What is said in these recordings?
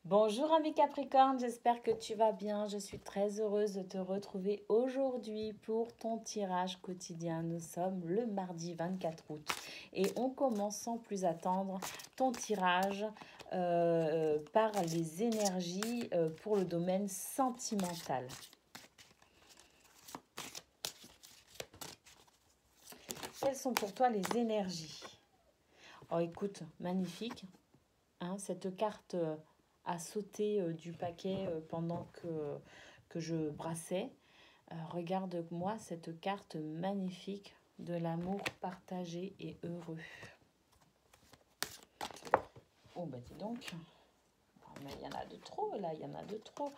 Bonjour ami Capricorne, j'espère que tu vas bien. Je suis très heureuse de te retrouver aujourd'hui pour ton tirage quotidien. Nous sommes le mardi 24 août et on commence sans plus attendre ton tirage par les énergies pour le domaine sentimental. Quelles sont pour toi les énergies? Oh écoute, magnifique. Hein, cette carte a sauté du paquet pendant que je brassais. Regarde-moi cette carte magnifique de l'amour partagé et heureux. Oh bah dis donc, oh, mais il y en a de trop là, il y en a de trop.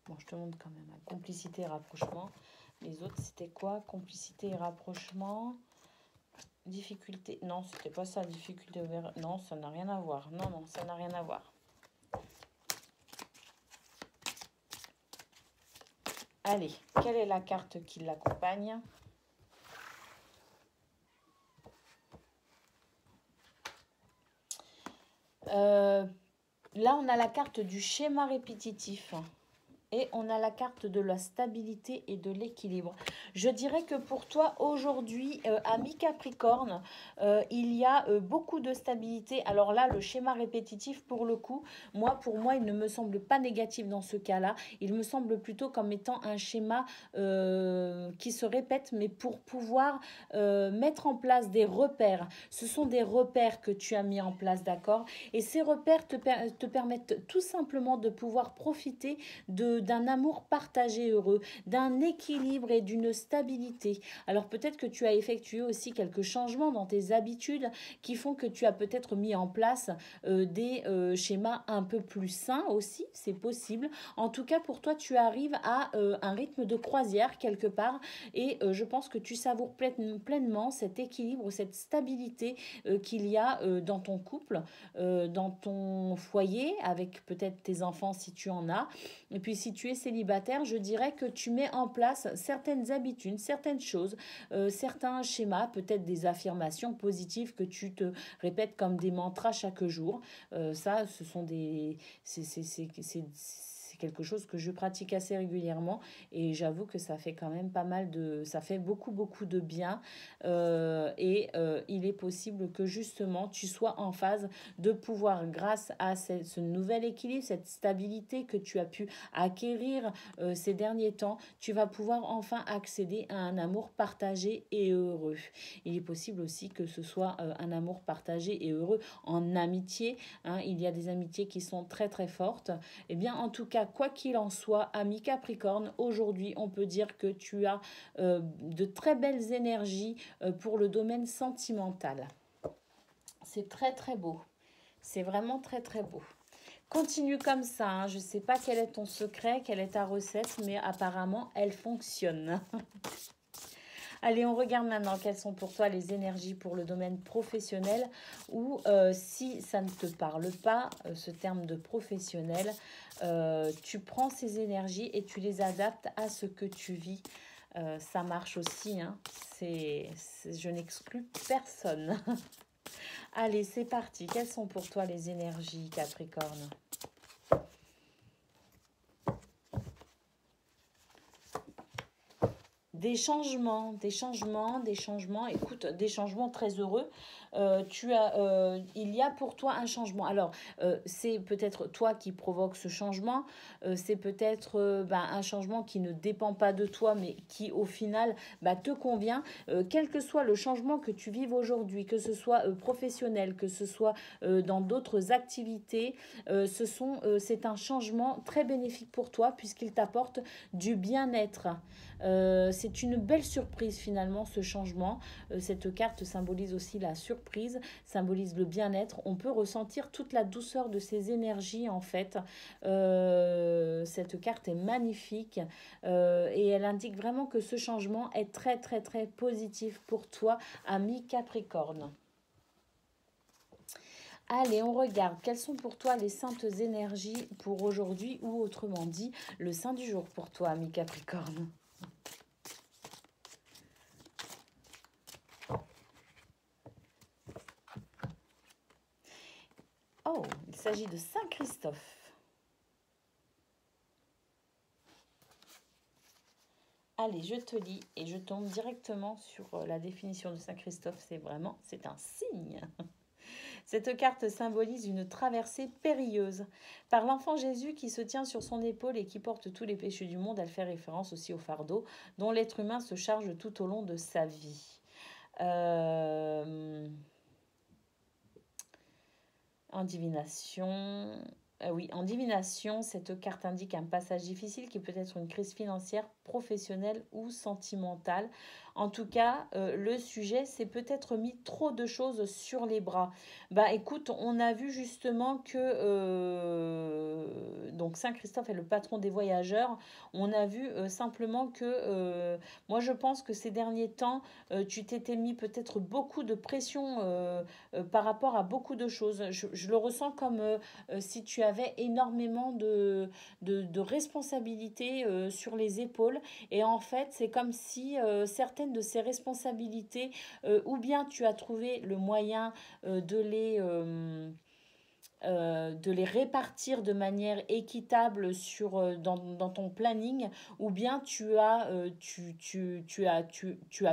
Bon, je te montre quand même, complicité et rapprochement. Les autres, c'était quoi? Complicité et rapprochement. Difficulté, non, c'était pas ça, difficulté ouverte. Non, ça n'a rien à voir. Non, non, ça n'a rien à voir. Allez, quelle est la carte qui l'accompagne? Là, on a la carte du schéma répétitif. Et on a la carte de la stabilité et de l'équilibre. Je dirais que pour toi, aujourd'hui, ami Capricorne, il y a beaucoup de stabilité. Alors là, le schéma répétitif, pour le coup, pour moi, il ne me semble pas négatif dans ce cas-là. Il me semble plutôt comme étant un schéma qui se répète, mais pour pouvoir mettre en place des repères. Ce sont des repères que tu as mis en place, d'accord? Et ces repères te permettent tout simplement de pouvoir profiter d'un amour partagé heureux, d'un équilibre et d'une stabilité. Alors peut-être que tu as effectué aussi quelques changements dans tes habitudes qui font que tu as peut-être mis en place des schémas un peu plus sains aussi, c'est possible. En tout cas, pour toi, tu arrives à un rythme de croisière quelque part et je pense que tu savoures pleinement cet équilibre, cette stabilité qu'il y a dans ton couple, dans ton foyer, avec peut-être tes enfants si tu en as. Et puis si tu es célibataire, je dirais que tu mets en place certaines habitudes, certaines choses, certains schémas, peut-être des affirmations positives que tu te répètes comme des mantras chaque jour. Ça, ce sont des... C'est quelque chose que je pratique assez régulièrement et j'avoue que ça fait quand même pas mal de... Ça fait beaucoup de bien il est possible que justement tu sois en phase de pouvoir, grâce à ce nouvel équilibre, cette stabilité que tu as pu acquérir ces derniers temps, tu vas pouvoir enfin accéder à un amour partagé et heureux. Il est possible aussi que ce soit un amour partagé et heureux en amitié. Hein, il y a des amitiés qui sont très fortes. Eh bien, en tout cas, quoi qu'il en soit, ami Capricorne, aujourd'hui, on peut dire que tu as de très belles énergies pour le domaine sentimental. C'est très beau. C'est vraiment très beau. Continue comme ça. Hein. Je ne sais pas quel est ton secret, quelle est ta recette, mais apparemment, elle fonctionne. Allez, on regarde maintenant quelles sont pour toi les énergies pour le domaine professionnel ou si ça ne te parle pas, ce terme de professionnel, tu prends ces énergies et tu les adaptes à ce que tu vis. Ça marche aussi. Hein. Je n'exclus personne. Allez, c'est parti. Quelles sont pour toi les énergies, Capricorne? Des changements. Écoute, des changements très heureux. Il y a pour toi un changement. Alors, c'est peut-être toi qui provoque ce changement. C'est peut-être un changement qui ne dépend pas de toi, mais qui au final te convient. Quel que soit le changement que tu vives aujourd'hui, que ce soit professionnel, que ce soit dans d'autres activités, c'est un changement très bénéfique pour toi puisqu'il t'apporte du bien-être. C'est une belle surprise finalement ce changement. Cette carte symbolise aussi la surprise, symbolise le bien-être. On peut ressentir toute la douceur de ces énergies en fait. Cette carte est magnifique et elle indique vraiment que ce changement est très positif pour toi, ami Capricorne. Allez, on regarde. Quelles sont pour toi les saintes énergies pour aujourd'hui ou autrement dit, le saint du jour pour toi, ami Capricorne? Oh, il s'agit de Saint Christophe. Allez, je te lis et je tombe directement sur la définition de Saint Christophe. C'est un signe. Cette carte symbolise une traversée périlleuse. Par l'enfant Jésus qui se tient sur son épaule et qui porte tous les péchés du monde, elle fait référence aussi au fardeau dont l'être humain se charge tout au long de sa vie. En divination, oui, en divination, cette carte indique un passage difficile qui peut être une crise financière, professionnelle ou sentimentale. En tout cas, le sujet, c'est peut-être mis trop de choses sur les bras. Bah écoute, on a vu justement que donc Saint Christophe est le patron des voyageurs. On a vu simplement que moi je pense que ces derniers temps, tu t'étais mis peut-être beaucoup de pression par rapport à beaucoup de choses. Je le ressens comme si tu avais énormément de responsabilités sur les épaules. Et en fait, c'est comme si certaines de ces responsabilités, ou bien tu as trouvé le moyen de les répartir de manière équitable dans ton planning, ou bien tu as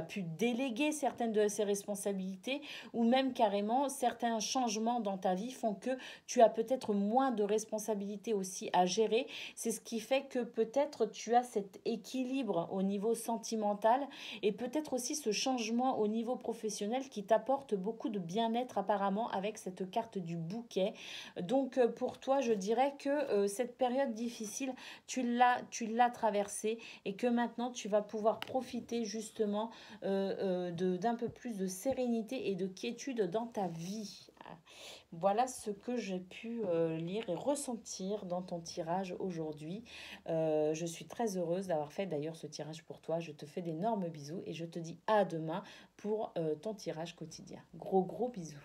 pu déléguer certaines de ces responsabilités, ou même carrément certains changements dans ta vie font que tu as peut-être moins de responsabilités aussi à gérer. C'est ce qui fait que peut-être tu as cet équilibre au niveau sentimental et peut-être aussi ce changement au niveau professionnel qui t'apporte beaucoup de bien-être apparemment avec cette carte du bouquet. Donc pour toi, je dirais que cette période difficile, tu l'as traversée et que maintenant tu vas pouvoir profiter justement d'un peu plus de sérénité et de quiétude dans ta vie. Voilà ce que j'ai pu lire et ressentir dans ton tirage aujourd'hui. Je suis très heureuse d'avoir fait d'ailleurs ce tirage pour toi. Je te fais d'énormes bisous et je te dis à demain pour ton tirage quotidien. Gros bisous.